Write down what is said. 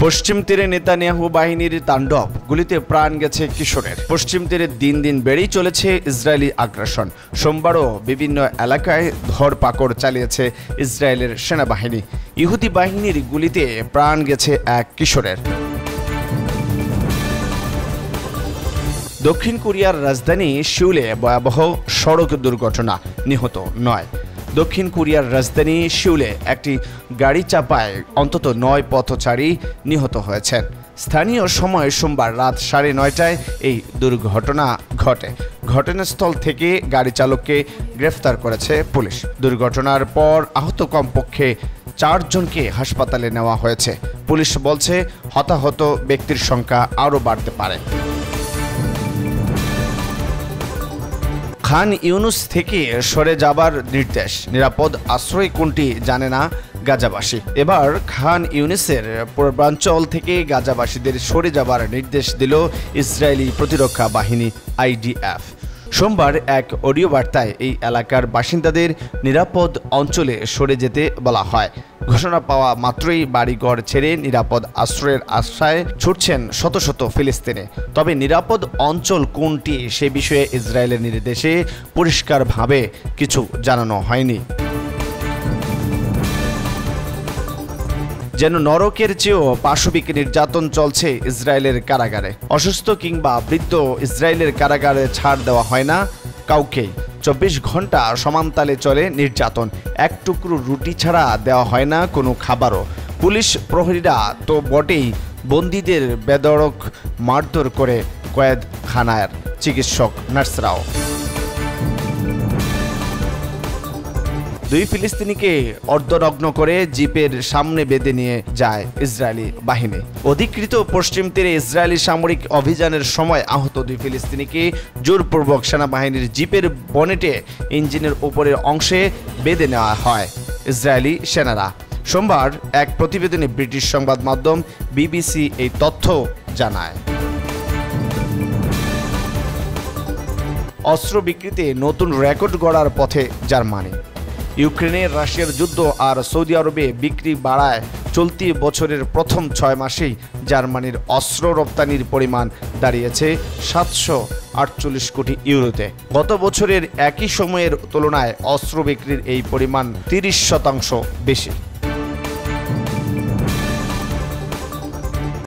পশ্চিম তীরে নেতানিয়াহু বাহিনীর তাণ্ডব, গুলিতে প্রাণ গেছে কিশোরের। পশ্চিম তীরে দিন দিন বেড়েই চলেছে ইসরায়েলি আগ্রাসন। সোমবারও বিভিন্ন এলাকায় ধরপাকড় চালিয়েছে ইসরায়েলের সেনাবাহিনী। ইহুদি বাহিনীর গুলিতে প্রাণ গেছে এক কিশোরের। দক্ষিণ কোরিয়ার রাজধানী সিউলে ভয়াবহ সড়ক দুর্ঘটনা, নিহত ৯। দক্ষিণ কোরিয়ার রাজধানী সিউলে একটি গাড়ি চাপায় অন্তত ৯ পথচারী নিহত হয়েছেন। স্থানীয় সময় সোমবার রাত ৯:৩০টায় এই দুর্ঘটনা ঘটে। ঘটনাস্থল থেকে গাড়ি চালককে গ্রেফতার করেছে পুলিশ। দুর্ঘটনার পর আহত কমপক্ষে ৪ জনকে হাসপাতালে নেওয়া হয়েছে। পুলিশ বলছে হতাহত ব্যক্তির সংখ্যা আরও বাড়তে পারে। খান ইউনুস থেকে সরে যাবার নির্দেশ, নিরাপদ আশ্রয় কোনটি জানে না গাজাবাসী। এবার খান ইউনুসের পূর্বাঞ্চল থেকে গাজাবাসীদের সরে যাবার নির্দেশ দিল ইসরায়েলি প্রতিরক্ষা বাহিনী IDF। সোমবার এক অডিও বার্তায় এই এলাকার বাসিন্দাদের নিরাপদ অঞ্চলে সরে যেতে বলা হয়। ঘোষণা পাওয়া মাত্রই বাড়িঘর ছেড়ে নিরাপদ আশ্রয়ের আশায় ছুটছেন শত শত ফিলিস্তিনি। তবে নিরাপদ অঞ্চল কোনটি সে বিষয়ে ইসরায়েলের নির্দেশে পরিষ্কারভাবে কিছু জানানো হয়নি। যেন নরকের চেয়েও পাশবিক নির্যাতন চলছে ইসরায়েলের কারাগারে। অসুস্থ কিংবা বৃদ্ধ ইসরায়েলের কারাগারে ছাড় দেওয়া হয় না কাউকেই। ২৪ ঘন্টা সমানতালে চলে নির্যাতন। এক টুকরো রুটি ছাড়া দেওয়া হয় না কোনো খাবারও। পুলিশ প্রহরীরা তো বটেই, বন্দীদের বেধড়ক মারধর করে কয়েদখানার চিকিৎসক নার্সরাও। ২ ফিলিস্তিনিকে অর্ধনগ্ন করে জিপের সামনে বেঁধে নিয়ে যায় ইসরায়েলি বাহিনী। অধিকৃত পশ্চিম তীরে ইসরায়েলি সামরিক অভিযানের সময় আহত ২ ফিলিস্তিনিকে জোরপূর্বক সেনাবাহিনীর জিপের বনেটে ইঞ্জিনের উপরের অংশে বেঁধে নেওয়া হয় ইসরায়েলি সেনারা। সোমবার এক প্রতিবেদনে ব্রিটিশ সংবাদ মাধ্যম BBC এই তথ্য জানায়। অস্ত্র বিক্রিতে নতুন রেকর্ড গড়ার পথে জার্মানি। ইউক্রেনে রাশিয়ার যুদ্ধ আর সৌদি আরবে বিক্রি বাড়ায় চলতি বছরের প্রথম ৬ মাসেই জার্মানির অস্ত্র রপ্তানির পরিমাণ দাঁড়িয়েছে ৭৪৮ কোটি ইউরোতে। গত বছরের একই সময়ের তুলনায় অস্ত্র বিক্রির এই পরিমাণ ৩০% বেশি।